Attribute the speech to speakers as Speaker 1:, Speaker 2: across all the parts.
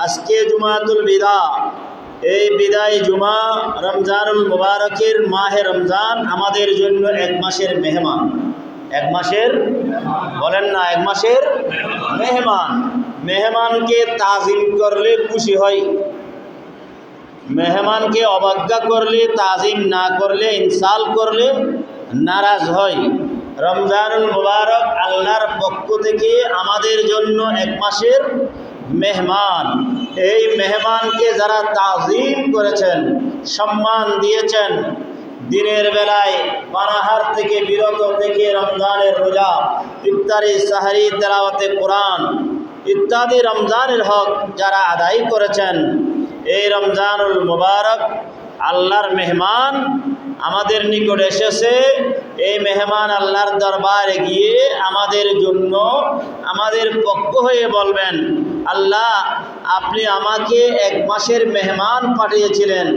Speaker 1: আজকে জুমাতুল বিদা, এই বিদায় জুমা রমজানুল মুবারকের মাহে রমজান আমাদের জন্য এক মাসের মেহমান। এক মাসের, বলেন না, এক মাসের মেহমান। মেহমানকে তাজিম করলে খুশি হয়, মেহমানকে অবজ্ঞা করলে, তাজিম না করলে, ইনসাল করলে নারাজ হয়। রমজানুল মুবারক আল্লাহর পক্ষ থেকে আমাদের জন্য এক মাসের মেহমান। এই মেহমানকে যারা তাজিম করেছেন, সম্মান দিয়েছেন, দিনের বেলায় পানাহার থেকে বিরত থেকে রমজানের রোজা, ইফতারি, সাহরি, তেলাওয়াতে কোরআন ইত্যাদি রমজানের হক যারা আদায় করেছেন, এই রমজানুল মুবারক আল্লাহর মেহমান আমাদের নিকট এসেছে। এই মেহমান আল্লাহর দরবারে গিয়ে আমাদের জন্য, আমাদের পক্ষ হয়ে বলবেন, আল্লাহ আপনি আমাকে এক মাসের মেহমান পাঠিয়েছিলেন,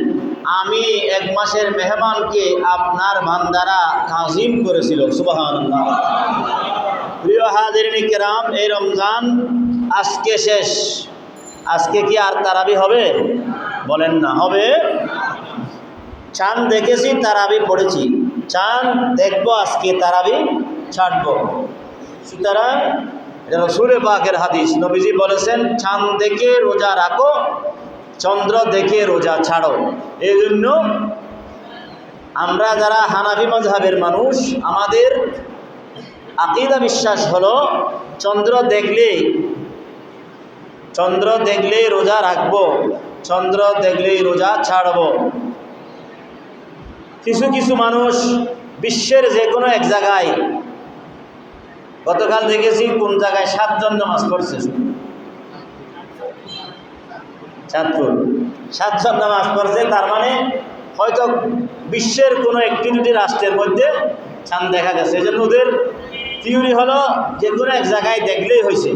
Speaker 1: আমি এক মাসের মেহমানকে আপনার বান্দারা তাজিম করেছিল। সুবহানাল্লাহ। প্রিয় হাজিরিন কিরাম, এই রমজান আজকে শেষ। আজকে কি আর তারাবি হবে? বলেন না, হবে? চাঁদ দেখেছি, তারাবি পড়েছি, চাঁদ দেখবো, আজকে তারাবি ছাড়বো। সুতরাং এটা রাসূল পাকের হাদিস, নবীজি বলেছেন চাঁদ দেখে রোজা রাখো, চন্দ্র দেখে রোজা ছাড়ো। এই জন্য আমরা যারা হানাফি মাযহাবের মানুষ, আমাদের আকীদা বিশ্বাস হলো চন্দ্র দেখলেই রোজা রাখবো, চন্দ্র দেখলেই রোজা ছাড়বো। কিছু কিছু মানুষ বিশ্বের যে কোনো এক জায়গায়, গতকাল দেখেছি কোন জায়গায় 7 জন নামাজ পড়ছে, চাঁদপুর 7 জন নামাজ পড়ছে। তার মানে হয়তো বিশ্বের কোনো একটি দুটি রাষ্ট্রের মধ্যে চাঁদ দেখা গেছে। এই জন্য ওদের থিওরি হলো যে কোনো এক জায়গায় দেখলেই হয়েছে।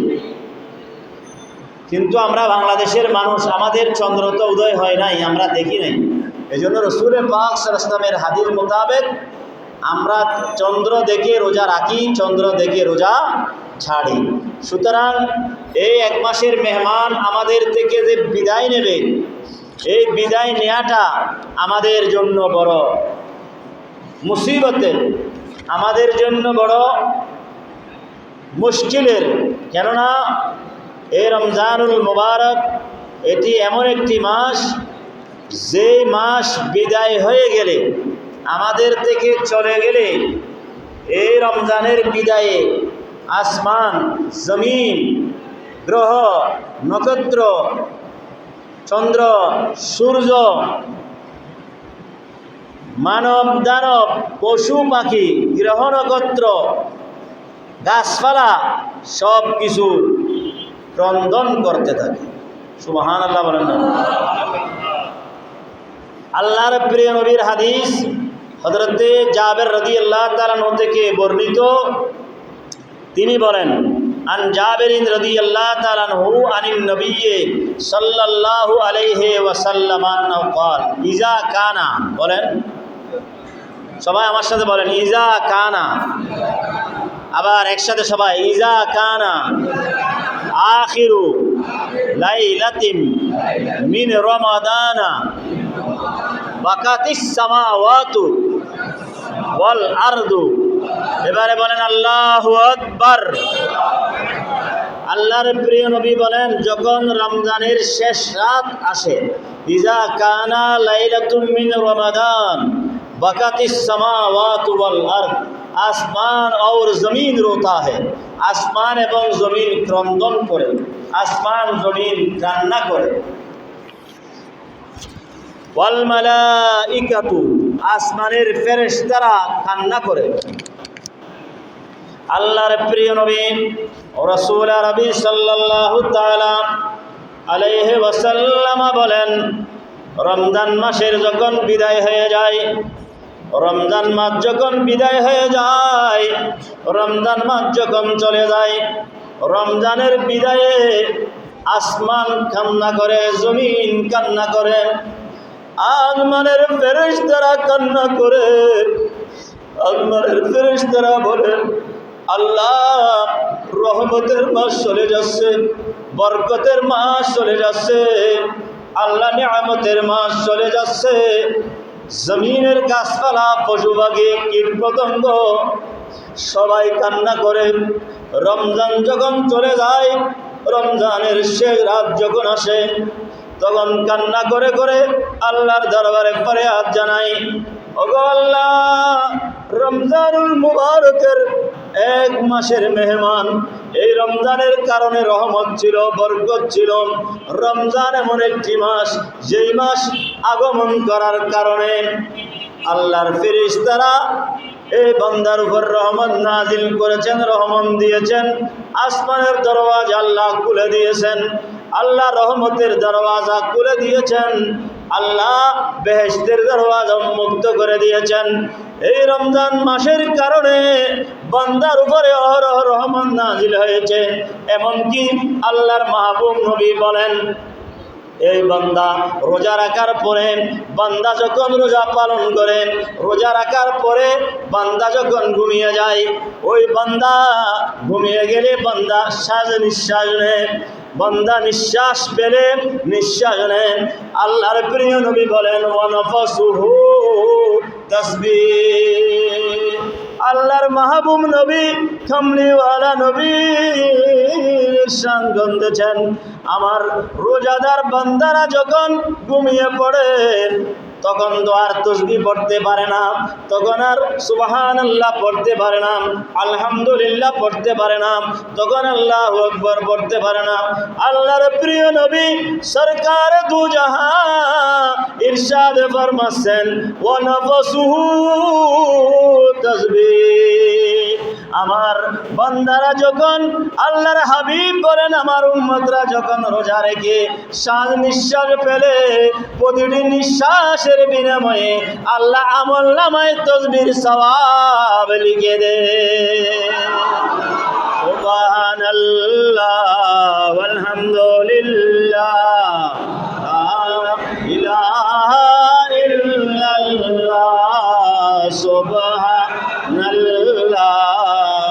Speaker 1: কিন্তু আমরা বাংলাদেশের মানুষ, আমাদের চন্দ্র তো উদয় হয় নাই, আমরা দেখি নাই। এই জন্য রাসূল পাক সাল্লাল্লাহু আলাইহি ওয়াসাল্লামের হাদিস মোতাবেক আমরা চন্দ্র দেখে রোজা রাখি, চন্দ্র দেখে রোজা ছাড়ি। সুতরাং এই এক মাসের মেহমান আমাদের থেকে যে বিদায় নেবে, এই বিদায় নেওয়াটা আমাদের জন্য বড় মুসিবতের, আমাদের জন্য বড় মুশকিলের। কেননা এই রমজানুল মুবারক এটি এমন একটি মাস, যে মাস বিদায় হয়ে গেলে, আমাদের থেকে চলে গেলে, এই রমজানের বিদায়ে আসমান, জমিন, গ্রহ, নক্ষত্র, চন্দ্র, সূর্য, মানব দানব, পশু পাখি, গ্রহ নক্ষত্র, গাছপালা সব কিছু ক্রন্দন করতে থাকে। সুবহানাল্লাহ বলেন না? আল্লাহর প্রিয় নবীর হাদিস হযরতে জাবের রাদিয়াল্লাহু তাআলা আনহু থেকে বর্ণিত, তিনি বলেন, আন জাবেরিন রাদিয়াল্লাহু তাআলা আনহু আনিন নবী সাল্লাল্লাহু আলাইহি ওয়াসাল্লাম আন্নাহু ক্বাল ইজা কানা, বলেন সবাই আমার সাথে বলেন, ইজা কানা। আবার একসাথে সবাই, ইজা কানা আখিরু লাইলাতিন মিন রমাদানা বাকাতিস সামাওয়াতু ওয়াল আরদু। এবারে বলেন আল্লাহু আকবার। আল্লাহর প্রিয় নবী বলেন, যখন রমজানের শেষ রাত আসে, ইজা কানা লাইলাতুম মিন রমাদান বাকাতিস সামাওয়াতু ওয়াল আরদ, আসমান और জমিন রোতা है, আসমান এবং জমিন ক্রন্দন করে, আসমান জমিন কান্না করে। ওয়াল মালাইকাতু, আসমানের ফেরেশতারা কান্না করে। আল্লাহর প্রিয় নবী রাসূল আরবি সাল্লাল্লাহু তাআলা আলাইহি ওয়াসাল্লাম বলেন, রমজান মাসের যখন বিদায় হয়ে যায়, রমজান মাস যখন বিদায় হয়ে যায়, রমজান মাস যখন চলে যায়, রমজানের বিদায়ে আসমান কান্না করে, জমিন কান্না করে, আসমানের ফেরেশতারা কান্না করে। আসমানের ফেরেশতারা বলে, আল্লাহ রহমতের মাস চলে যাচ্ছে, বরকতের মাস চলে যাচ্ছে, আল্লাহ নিয়ামতের মাস চলে যাচ্ছে। জমিনের গাছপালা, পশু পাখি, কীট পতঙ্গ সবাই কান্না করে। রমজান যখন চলে যায়, রমজানের শেষ রাত যখন আসে, তখন কান্না করে করে আল্লাহর দরবারে ফরিয়াদ জানাই, ওগো আল্লাহ, রমজানুল মুবারকের এক মাসের মেহমান, এই রমজানের কারণে রহমত ছিল, বরকত ছিল। রমজান এমন একটি মাস, যেই মাস আগমন করার কারণে আল্লাহর ফেরেশতারা এই বান্দার উপর রহমত নাজিল করেছেন, রহমত দিয়েছেন। আসমানের দরওয়াজা আল্লাহ খুলে দিয়েছেন, আল্লাহ রহমতের দরওয়াজা খুলে দিয়েছেন, আল্লাহ বেহেশতের দরওয়াজা মুক্ত করে দিয়েছেন। এই রমজান মাসের কারণে বান্দার উপরে অহরহ রহমত নাজিল হয়েছে। এমনকি আল্লাহর মাহবুব নবী বলেন, এই বান্দা রোজা রাখার পরে, বান্দা যখন রোজা পালন করেন, রোজা রাখার পরে বান্দা যখন ঘুমিয়ে যায়, ওই বান্দা ঘুমিয়ে গেলে বান্দা নিঃশ্বাস নেয়, বান্দা নিঃশ্বাস পেলে নিঃশ্বাস নেন। আল্লাহর প্রিয় নবী বলেন, ওয়ানাফাসুহু তাসবিহ। আল্লাহর মাহবুব নবী, কামলিওয়ালা নবী শান গন্ধেছেন, আমার রোজাদার বান্দারা যখন ঘুমিয়ে পড়ে, তখন তো আর তাসবিহ পড়তে পারে না, তখন আর সুবহানাল্লাহ পড়তে পারে না, আলহামদুলিল্লাহ পড়তে পারে না, তখন আল্লাহু আকবার পড়তে পারে না। আল্লাহর প্রিয় নবী সরকার দু জাহান ইরশাদ ফরমাচ্ছেন, ওয়া নাফসুহু তাসবিহ। আমার বান্দারা যখন, আল্লাহর হাবিব বলেন, আমার উম্মতরা যখন রোজা রেখে শ্বাস নিঃশ্বাস ফেলে, প্রতিটি নিঃশ্বাসের বিনিময়ে আল্লাহ আমলনামায় তাসবিহর সওয়াব লিখে দেন। সুবহানাল্লাহ ওয়ালহামদুলিল্লাহ, লা ইলাহা ইল্লাল্লাহ, সুবহানাল্লাহ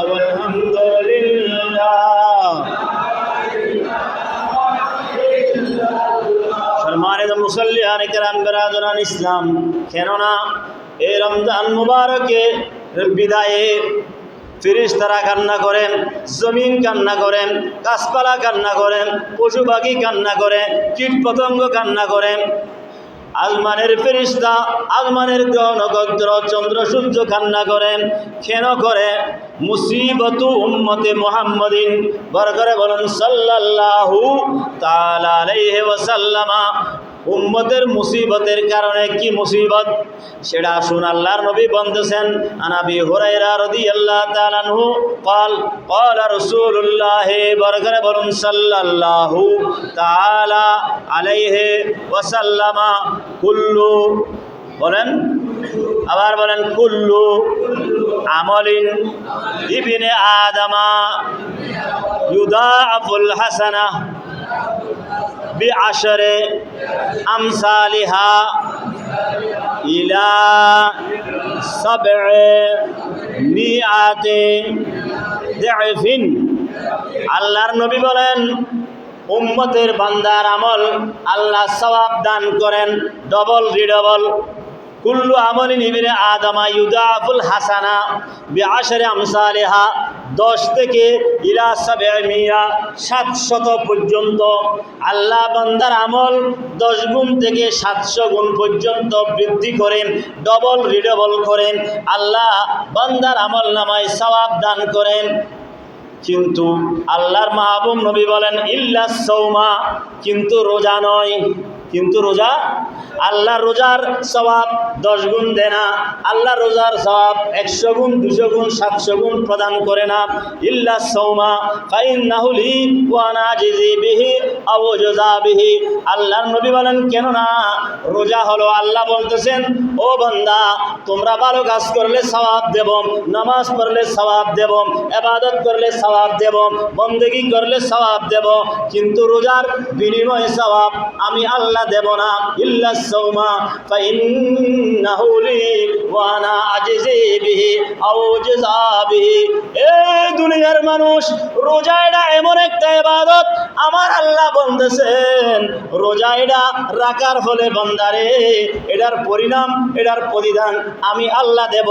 Speaker 1: ওয়ালহামদুলিল্লাহ। সম্মানিত মুসল্লিয়ান কিরাম, বিরাদরান ইসলাম, কেননা এই রমজান মুবারকে বিদায়ে ফেরেশতারা কান্না করেন, জমিন কান্না করেন, গাছপালা কান্না করেন, পশু পাখি কান্না করে, কীট পতঙ্গ কান্না করেন। আসমানের ফেরেশতা, আসমানের গ্রহ নক্ষত্র চন্দ্র সূর্য কান্না করেন। কেন করে? মুসিবতু উম্মতে মুহাম্মাদিন, বরকরে বলেন সাল্লাল্লাহু তাআলা আলাইহি ওয়াসাল্লামা। উম্মতের মুসিবতের কারণে। কি মুসিবত সেটা শুন আল্লাহর নবী বলতেছেন, আনাবি হুরায়রা রাদিয়াল্লাহু তাআলা আনহু قال قال رسول الله বরকরে বলুন সাল্লাল্লাহু তাআলা আলাইহি ওয়াসাল্লামা, কুল্লু, বলেন আবার বলেন, কুল্লু আমালিন ইবনে আদামা ইউদাআফুল হাসানা বিআশরে আমসালিহা ইলা সাবঈ মিআতি দিআফিন। আল্লাহর নবী বলেন, উম্মতের বান্দার আমল আল্লাহ সওয়াব দান করেন ডবল রিডবল। কুল্লু আমলিন ইবনে আদামা ইউদাফুল হাসানা বিআশরি আমসালিহা, 10 থেকে ইলা সাবঈ মিয়া 700 পর্যন্ত আল্লাহ বান্দার আমল 10 গুণ থেকে 700 গুণ পর্যন্ত বৃদ্ধি করেন, ডবল রিডবল করেন, আল্লাহ বান্দার আমল নামায় সওয়াব দান করেন। কিন্তু আল্লাহর মাহবুব নবী বলেন, ইল্লা সৌমা, কিন্তু রোজা নয়। কিন্তু রোজা, আল্লাহ রোজার সওয়াব 10 গুণ দেয় না, আল্লাহ রোজার সওয়াব 100 গুণ 200 গুণ 700 গুণ প্রদান করে না। ইল্লা সৌমা ফাইন্নাহু লি ওয়া আনা আজজি বিহি আও জাযা বিহি। আল্লাহর নবী বলেন, কেন না রোজা হলো, আল্লাহ বলতেছেন, ও বান্দা, তোমরা ভালো কাজ করলে সওয়াব দেব, নামাজ পড়লে সওয়াব দেব, ইবাদত করলে সওয়াব দেব, বন্দেগী করলে সওয়াব দেব, কিন্তু রোজার বিনিময়ে সওয়াব আমি আল্লাহ আল্লাহ দেব না, ইল্লা সাওমা ফাইন্নাহু লি ওয়া আনা আজজি বিহি আও জাযা বিহি। এই দুনিয়ার মানুষ, রোজা এটা এমন একটা ইবাদত, আমার আল্লাহ বলতেছেন রোজা এটা রাখার ফলে বান্দারে এটার পরিণাম, এটার প্রতিদান আমি আল্লাহ দেব,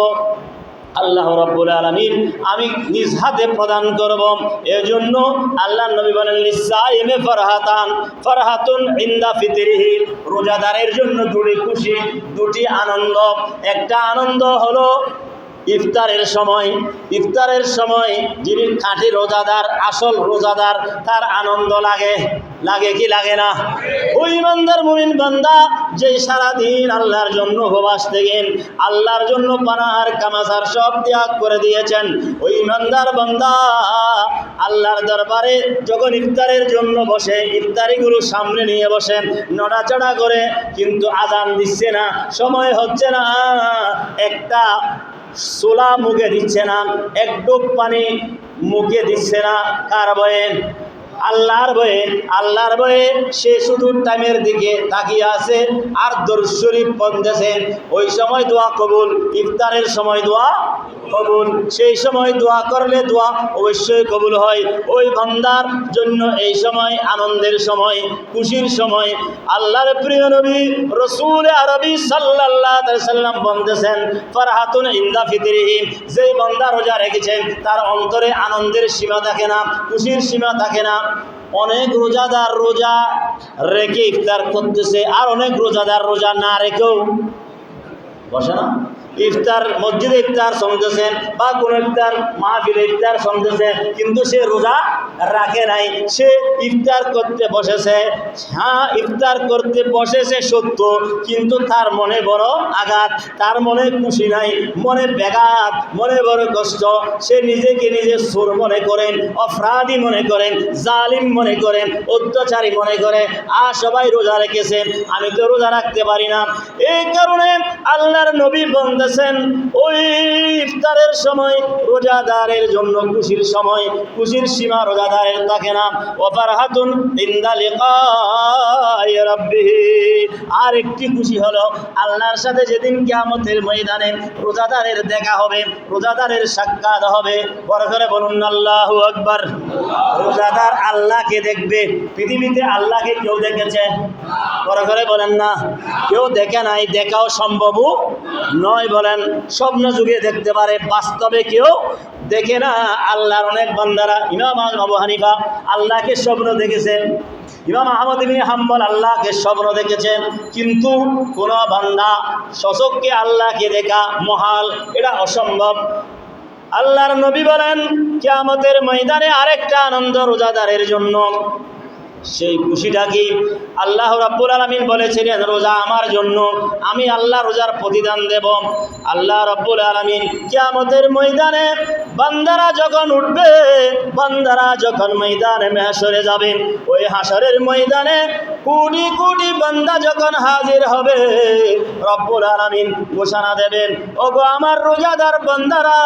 Speaker 1: আল্লাহ রাব্বুল আলামিন আমি নিজ হাতে প্রদান করব। এজন্য আল্লাহ নবী বলেন লিসাইমে ফারহাতান, ফারহাতুন ইনদা ফিতরিহি, রোজাদারের জন্য দুটি খুশি, দুটি আনন্দ। একটা আনন্দ হলো ইফতারের সময়, ইফতারের সময় যিনি খাঁটি রোজাদার, আসল রোজাদার, তার আনন্দ লাগে, লাগে কি লাগে না? ওই ইমানদার মুমিন বান্দা যে সারাদিন আল্লাহর জন্য উপবাস থাকেন, আল্লাহর জন্য পানাহার কামাসার সব ত্যাগ করে দিয়েছেন, ওই ইমানদার বান্দা আল্লাহর দরবারে যখন ইফতারের জন্য বসে, ইফতারিগুলো সামনে নিয়ে বসেন, নড়াচড়া করে, কিন্তু আজান দিচ্ছে না, সময় হচ্ছে না, একটা সোলা মুখে দিচ্ছে না, এক ডোক পানি মুখে দিচ্ছে না, কার ভয়ে? আল্লাহর ভয়ে। আল্লাহর ভয়ে সে শুধু টাইমের দিকে তাকিয়ে আছে আর দরুদ শরীফ পড়তেছে। ওই সময় দোয়া কবুল, ইফতারের সময় দোয়া কবুল। সেই সময় দোয়া করলে দোয়া অবশ্যই কবুল হয়। ওই বান্দার জন্য এই সময় আনন্দের সময়, খুশির সময়। আল্লাহর প্রিয় নবী রাসূল আরবি সাল্লাল্লাহু আলাইহি সাল্লাম বলতেছেন ফারহাতুন ইনদা ফিতরিহি, যেই বান্দা রোজা রেখেছেন তার অন্তরে আনন্দের সীমা থাকে না, খুশির সীমা থাকে না। অনেক রোজাদার রোজা রেখে ইফতার করতেছে, আর অনেক রোজাদার রোজা না রেখেও বসে না, ইফতার মসজিদে ইফতার শুনতেছেন বা কোন ইফতার মাহফিলে ইফতার শুনতেছেন, কিন্তু সে রোজা রাখে নাই, সে ইফতার করতে বসেছে। হ্যাঁ, ইফতার করতে বসেছে সত্য, কিন্তু তার মনে বড় আঘাত, তার মনে খুশি নাই, মনে ব্যাঘাত, মনে বড় কষ্ট। সে নিজেকে নিজে চোর মনে করেন, অপরাধী মনে করেন, জালিম মনে করেন, অত্যাচারী মনে করে, আর সবাই রোজা রেখেছেন, আমি তো রোজা রাখতে পারি না। এই কারণে আল্লাহর নবী বলতেছেন ওই ইফতারের সময় রোজাদারের জন্য খুশির সময়, খুশির সীমা রোজাদারের থাকে না। ওয়াফারহাতুন ইনদা লিকাই রাব্বিহি, আর একটি খুশি হলো আল্লাহর সাথে যেদিন কিয়ামতের ময়দানে রোজাদারের দেখা হবে, রোজাদারের সাক্ষাৎ হবে। বড় করে বলুন আল্লাহু আকবার। রোজাদার আল্লাহকে দেখবে। পৃথিবীতে আল্লাহকে কেউ দেখেছে? বড় করে বলেন না, কেউ দেখে নাই, দেখাও সম্ভবও নয়। বলেন স্বপ্ন যুগে দেখতে পারে, বাস্তবে কেউ দেখে না। আল্লাহর অনেক বান্দারা, ইমাম আবু হানিফা আল্লাহকে স্বপ্ন দেখেছেন, ইমাম আহমদ ইবনে হাম্বল আল্লাহকে স্বপ্ন দেখেছেন, কিন্তু কোন বান্দা সচক্ষে আল্লাহকে দেখা মহাল, এটা অসম্ভব। আল্লাহর নবী বলেন কিয়ামতের ময়দানে আরেকটা আনন্দ রোজাদারের জন্য। সেই খুশিটা কি? আল্লাহ রাব্বুল আলামিন বলেছিলেন রোজা আমার জন্য, আমি আল্লাহ রোজার প্রতিদান দেব। আল্লাহ রাব্বুল আলামিন কিয়ামতের ময়দানে বান্দারা যখন উঠবে, বান্দারা যখন ময়দানে মাহশরে যাবেন, ওই হাশরের ময়দানে কোটি কোটি বান্দা যখন হাজির হবে, রব্বুল আলামিন ঘোষণা দেবেন, ওগো আমার রোজাদার বান্দারা,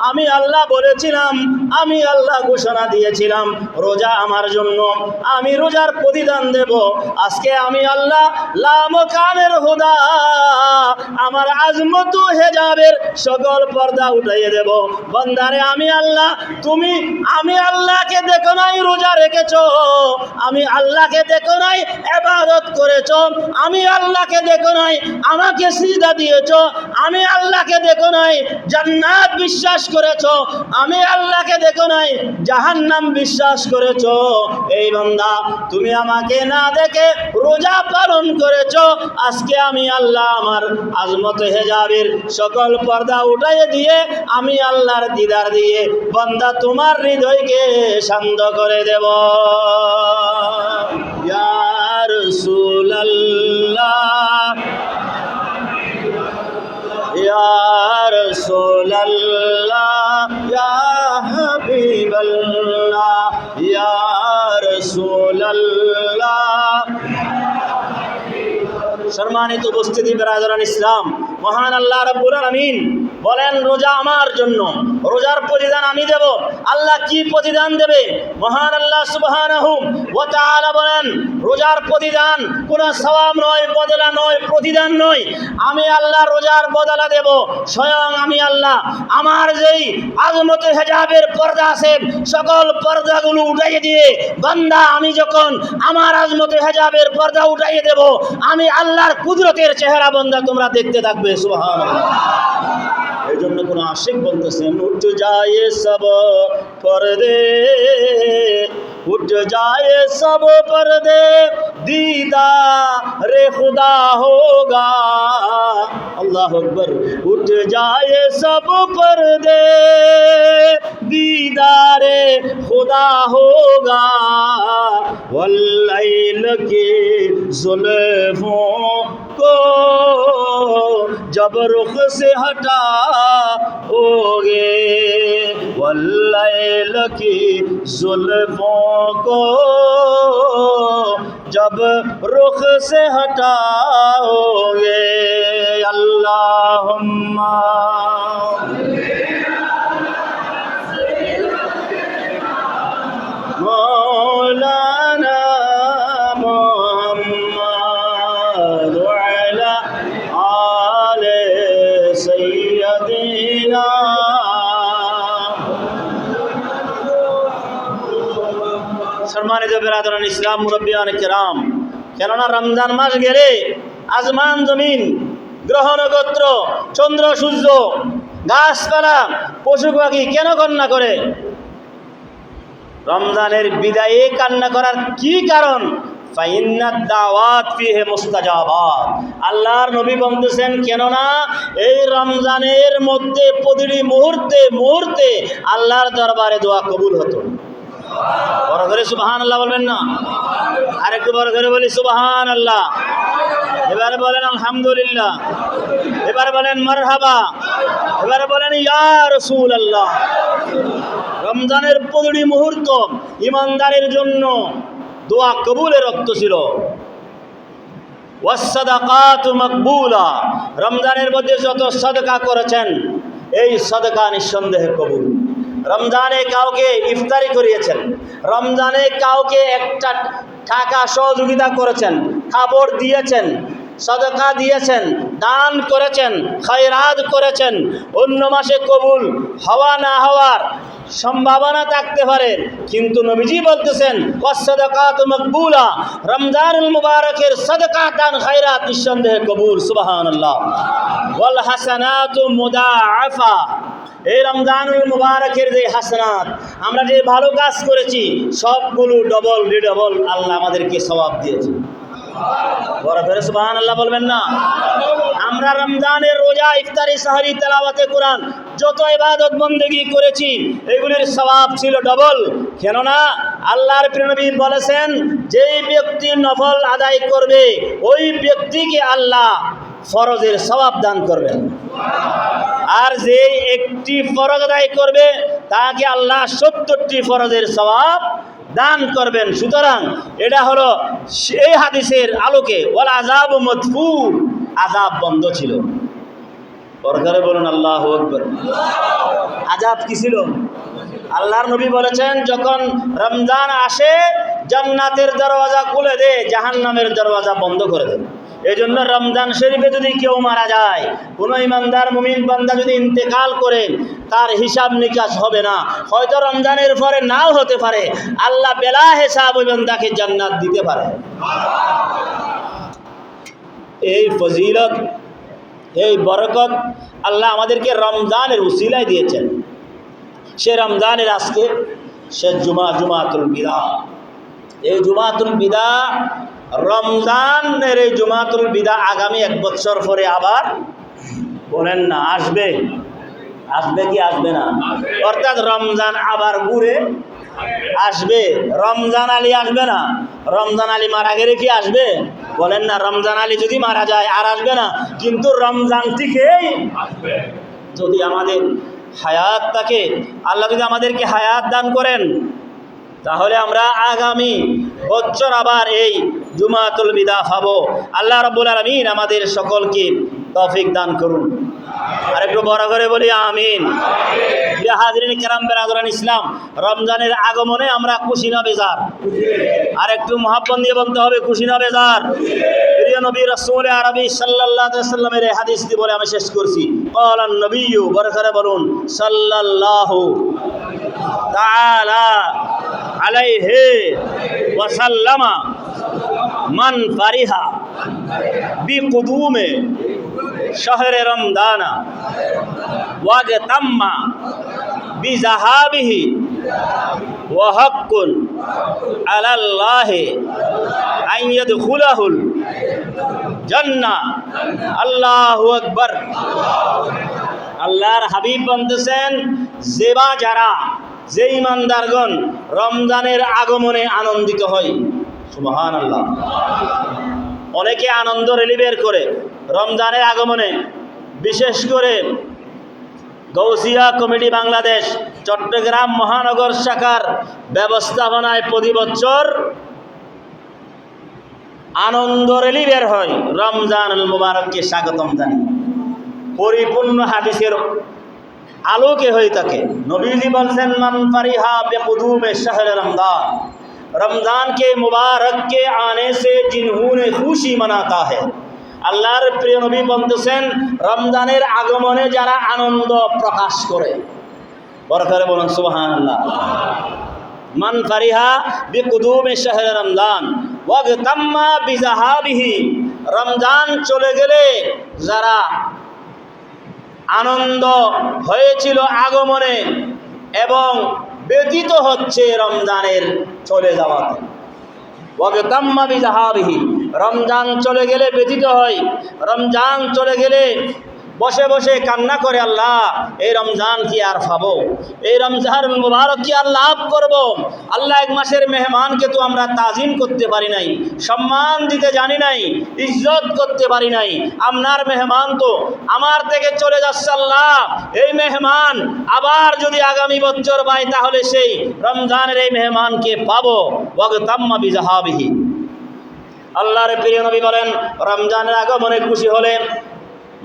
Speaker 1: আমি আল্লাহ বলেছিলাম, আমি আল্লাহ ঘোষণা দিয়েছিলাম রোজা আমার জন্য, আমি রোজার প্রতিদান দেব। আজকে আমি আল্লাহ লামকানের হুদা, আমার আজমত হেজাবের সকল পর্দা উঠাইয়ে দেব। বান্দারে আমি আল্লাহ, তুমি আমি আল্লাহকে দেখো নাই রোজা রেখেছো, আমি আল্লাহকে দেখো নাই ইবাদত করেছো, আমি আল্লাহকে দেখো নাই আমাকে সিজদা দিয়েছো, আমি আল্লাহকে দেখো নাই জান্নাত বিশ্বাস করেছো, আমি আল্লাহকে দেখো নাই জাহান্নাম বিশ্বাস করেছো। এই বান্দা, তুমি আমাকে না দেখে রোজা পালন করেছো। আজকে আমি আল্লাহ আমার আজমত হেজাবের সকল পর্দা উঠাইয়ে দিয়ে, আমি আল্লাহর দিদার দিয়ে বান্দা তোমার হৃদয়কে শান্ত করে দেব। ইয়া রাসূলুল্লাহ, ইয়া রাসূলুল্লাহ, ইয়া হাবিবাল্লাহ, ইয়া রাসূলুল্লাহ। সম্মানিত উপস্থিতি, বিরাদরান ইসলাম, মহান আল্লাহ রাব্বুল আলামিন বলেন রোজা আমার জন্য, রোজার প্রতিদান আমি দেব। আল্লাহ কি প্রতিদান দেবে? মহান আল্লাহ সুবহানাহু ওয়া তাআলা বলেন রোজার প্রতিদান কোনো সওয়াব নয়, বদলা নয়, প্রতিদান নয়। আমি আল্লাহ রোজার বদলা দেব। স্বয়ং আমি আল্লাহ আমার যেই আজমতে হেজাবের পর্দা আছে সকল পর্দাগুলো উঠাইয়ে দিয়ে বান্দা আমি যখন আমার আজমতে হেজাবের পর্দা উঠাইয়ে দেব, আমি আল্লাহর কুদরতের চেহারা বান্দা তোমরা দেখতে থাকবে। সুবহানাল্লাহ। এই জন্য কোন আশিক বলতেছেন উঠ যায় সব পর্দে, উঠ যায় সব পর্দে, दीदार खुदा होगा। अल्लाह अकबर। उठ जाए सब पर्दे, दीदार खुदा होगा। वल्लैल की जुल्फों को जब रुख से हटाओगे, वल्लैल की जुल्फों को जब रुख से हटाओगे। अल्लाहुम्मा मौलाना मुहम्मद अला आले सय्यदिना। সম্মানিত বিরাদরান ইসলাম, মুরব্বিয়ান কেরাম, কেননা রমজান মাস গেলে আসমান জমিন, গ্রহ নক্ষত্র, চন্দ্র সূর্য, গাছপালা, পশু পাখি কেন কান্না করে? রমজানের বিদায়ে কান্না করার কি কারণ? ফাইন্নাদ দাওয়াত ফিহি মুস্তাজাবাত। আল্লাহর নবী বলতেছেন কেননা এই রমজানের মধ্যে প্রতিটি মুহূর্তে মুহূর্তে আল্লাহর দরবারে দোয়া কবুল হতো। বড় করে সুবহানাল্লাহ বলবেন না? আরেকটু বড় করে বলি সুবহানাল্লাহ। এবারে বলেন আলহামদুলিল্লাহ, এবারে বলেন মারহাবা, এবারে বলেন ইয়া রাসূলুল্লাহ। রমজানের প্রতিটি মুহূর্ত ইমানদারের জন্য দোয়া কবুলের রক্ত ছিল। ওয়াসসাদাকাতু মাকবুলা। রমজানের মধ্যে যত সাদকা করেছেন এই সাদকা নিঃসন্দেহে কবুল। রমজানে কাউকে ইফতারি করিয়েছেন, রমজানে কাউকে একটা টাকা সহযোগিতা করেছেন, কাপড় দিয়েছেন, সাদকা দিয়েছেন, দান করেছেন, খয়রাত করেছেন, অন্য মাসে কবুল হওয়া না হওয়ার সম্ভাবনা থাকতে পারে, কিন্তু নবীজি বলতেছেন ওয়াসসাদাকাতু মাকবুলা। রমজানুল মুবারকের সাদকা দান খয়রাত নিঃসন্দেহে কবুল। সুবহানাল্লাহ। ওয়াল হাসানাতু মুদাআফা। এই রমজানুল মুবারকের যে হাসানাত, আমরা যে ভালো কাজ করেছি সবগুলো ডবল রিডবল আল্লাহ আমাদেরকে সওয়াব দিয়েছে। বড় করে সুবহানাল্লাহ বলবেন না? আমরা রমজানের রোজা, ইফতারি, সাহরি, তেলাওয়াতে কোরআন যত ইবাদত বন্দেগী করেছি এগুলির সওয়াব ছিল ডবল। কেননা আল্লাহর প্রিয় নবী বলেছেন যেই ব্যক্তি নফল আদায় করবে ওই ব্যক্তিকে আল্লাহ ফরজের সওয়াব দান করবেন, আর যে একটি ফরজ আদায় করবে তাকে আল্লাহ ৭০টি ফরজের সওয়াব দান করবেন। সুতরাং এটা হলো এই হাদিসের আলোকে ওয়াল আযাবু মাদফু, আযাব বন্ধ ছিল। পরকারে বলুন আল্লাহু আকবার। আযাব কি ছিল? আল্লাহর নবী বলেছেন যখন রমজান আসে জান্নাতের দরওয়াজা খুলে দে, জাহান্নামের দরওয়াজা বন্ধ করে দে। এই জন্য রমজান শরীফে যদি কেউ মারা যায়, কোনো ইমানদার মুমিন বান্দা যদি ইন্তেকাল করে, তার হিসাব নিকাশ হবে না। হয়তো রমজানের পরে নাও হতে পারে, আল্লাহ বেলা হিসাব ওই বান্দাকে জান্নাত দিতে পারে। এই ফজিলত, এই বরকত আল্লাহ আমাদেরকে রমজানের উসিলায় দিয়েছেন। সে রমজানের আজকে সে জুমাতুল বিদা। এই জুমাতুল বিদা, রমজানের এই জুমাতুল বিদা আগামী 1 বছর পরে আবার বলেন না আসবে? আসবে কি আসবে না? অর্থাৎ রমজান আবার ঘুরে আসবে। রমজান আলী আসবে না? রমজান আলী মারা গেলে কি আসবে? বলেন না। রমজান আলী যদি মারা যায় আর আসবে না, কিন্তু রমজান থেকেই আসবে। যদি আমাদের হায়াত থাকে, আল্লাহ যদি আমাদেরকে হায়াত দান করেন, তাহলে আমরা আগামী বছর আবার এই জুমাতুল বিদা পাবো। আল্লাহ রাব্বুল আলামিন আমাদের সকলকে তৌফিক দান করুন। আর একটু বড় করে বলি আমিন। প্রিয় হাজরিন কেরাম, বেরাদরান ইসলাম, রমজানের আগমনে আমরা খুশি না বেজার? আর একটু মহাব্বত দিয়ে বলতে হবে, খুশি না বেজার? প্রিয় নবী রাসূল আরবি সাল্লাল্লাহু আলাইহি ওয়াসাল্লামের এই হাদিসটি বলে আমি শেষ করছি। ক্বালান নবিয়্যু, বড় করে বলুন, সাল্লাল্লাহু তাআলা আলাইহি ওয়াসাল্লামা মান ফারিহা বিকুদুমে শাহরে রমদানা ওয়াগতাম্মা বিজাহাবিহি ওয়া হাক্কুন আলাল্লাহি আন ইয়াদখুলাহুল জান্নাহ। আল্লাহু আকবার। আল্লাহর হাবিব বলতেছেন, যে ইমানদারগণ রমজানের আগমনে আনন্দিত হয়, সুবহানাল্লাহ। অনেকে আনন্দ রেলি বের করে রমজানের আগমনে, বিশেষ করে গৌসিয়া কমিটি বাংলাদেশ চট্টগ্রাম মহানগর শাখার ব্যবস্থাপনায় প্রতি বছর আনন্দ রেলি বের হয় রমজানুল মুবারককে স্বাগতম জানিয়ে। পরিপূর্ণ হাদিসের আলোকে হয়ে থাকে। নবীজি বলছেন, মান ফারিহা বিকুদুমে শাহরে রমজান, रमज़ान के मुबारक के आने से जिन्होंने खुशी मनाता है। আল্লাহর প্রিয় নবী বলতেছেন, রমজানের আগমনে যারা আনন্দ প্রকাশ করে, বড় করে বলুন সুবহানাল্লাহ। মান ফারিহা বিকুদুমে শাহরে রমজান ওয়াগতাম্মা বিজাহাবিহি, রমজান চলে গেলে যারা আনন্দ হয়েছিল আগমনে এবং ব্যতীত হচ্ছে রমজানের চলে যাওয়াতে। ওয়াগতাম্মা বিজাহাবিহি, রমজান চলে গেলে ব্যতীত হয়, রমজান চলে গেলে বসে বসে কান্না করে, আল্লাহ এই রমজান কি আর পাবো, এই রমজান মুবারক কি আর লাভ করব। আল্লাহ, এক মাসের মেহমানকে তো আমরা তাজিম করতে পারি নাই, সম্মান দিতে জানি নাই, ইজ্জত করতে পারি নাই। আপনার মেহমান তো আমার থেকে চলে যাচ্ছে, আল্লাহ এই মেহমান আবার যদি আগামী বছর পাই তাহলে সেই রমজানের এই মেহমানকে পাবো। ওয়াগতাম্মা বিজাহাবিহি, আল্লাহর প্রিয় নবী বলেন, রমজানের আগমনে খুশি হলে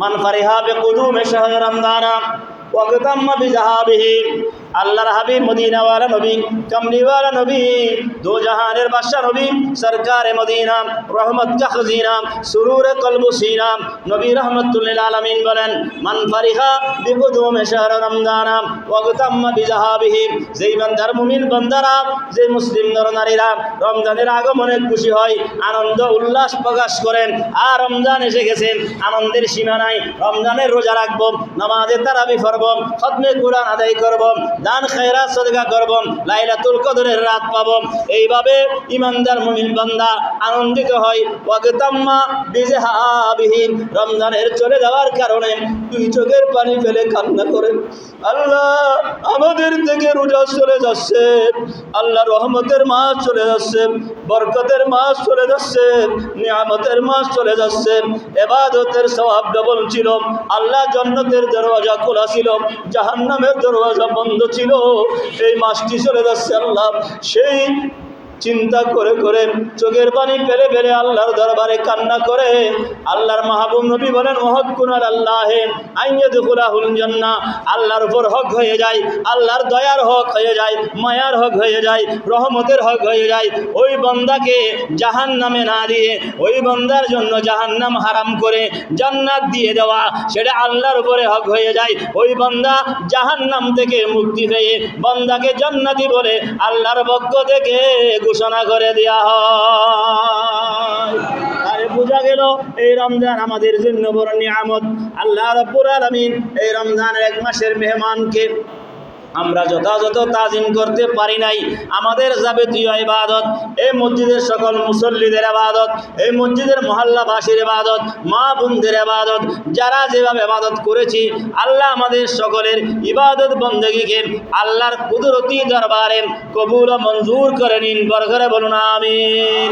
Speaker 1: মান ফারিহা বিকুদুমে শাহরে রমজানা ওয়াগতাম্মা বিজাহাবিহি, আল্লাহর হাবিব মদিনাওয়ালা নবী, কামলিওয়ালা নবী, দো জাহানের বাদশা নবী, সরকারে মদিনা, রহমত কা খজিনা, সুরুরে কলব সিনা, নবী রহমাতুল লিল আলামিন বলেন, মান ফারিহা বিকুদুমে শাহরে রমজানা ওয়াগতাম্মা বিজাহাবিহি, যেই বান্দার মুমিন বান্দারা, যে মুসলিম নরনারীরা রমজানের আগমনে খুশি হয়, আনন্দ উল্লাস প্রকাশ করেন, আর রমজান এসে গেছে, আনন্দের সীমা নাই, রমজানের রোজা রাখবো, নামাজে তারাবি পড়ব, খতমে কুরআন আদায় করব, দান খায়রাত সাদকা করব, লাইলাতুল কদরের রাত পাব। এইভাবে ইমানদার মুমিন বান্দা আনন্দিত হয়। ওয়াগতাম্মা বিজাহাবিহি, রমজানের চলে যাওয়ার কারণে দুই চোখের পানি ফেলে কান্না করে, আল্লাহ আমাদের থেকে রোজা চলে যাচ্ছে, আল্লাহ রহমতের মাস চলে যাচ্ছে, বরকতের মাস চলে যাচ্ছে, নিয়ামতের মাস চলে যাচ্ছে, ইবাদতের সওয়াব ডবল ছিল, আল্লাহ জান্নাতের দরওয়াজা খোলা ছিল, জাহান্নামের দরওয়াজা বন্ধ ছিল, এই মাসটি চলে যাচ্ছে। আল্লাহ সেই চিন্তা করে করে চোখের পানি ফেলে ফেলে আল্লাহর দরবারে কান্না করে, আল্লাহর মাহবুব নবী বলেন, ওয়াহকুন আলাল্লাহি আইয়াদখুলাহুল জান্নাহ, আল্লাহর উপর হক হয়ে যায়, আল্লাহর দয়ার হক হয়ে যায়, মায়ার হক হয়ে যায়, রহমতের হক হয়ে যায়। ওই বান্দাকে জাহান্নামে না দিয়ে ওই বান্দার জন্য জাহান্নাম হারাম করে জান্নাত দিয়ে দেওয়া, সেটা আল্লাহর উপরে হক হয়ে যায়। ওই বান্দা জাহান্নাম থেকে মুক্তি পেয়ে বান্দাকে জান্নাতি বলে আল্লাহর পক্ষ থেকে ঘোষণা করে দেয়া হয়। আরে বোঝা গেল এই রমজান আমাদের জন্য বড় নিয়ামত। আল্লাহ রাব্বুল আলামিন এই রমজানের এক মাসের মেহমানকে আমরা যথাযথ তাজিম করতে পারি নাই। আমাদের যাবতীয় ইবাদত, এই মসজিদের সকল মুসল্লিদের ইবাদত, এই মসজিদের মহল্লাবাসীর ইবাদত, মা বোনদের ইবাদত, যারা যেভাবে ইবাদত করেছি, আল্লাহ আমাদের সকলের ইবাদত বন্দেগীকে আল্লাহর কুদরতি দরবারে কবুল ও মঞ্জুর করে নিন। বরকরে বলুন আমিন।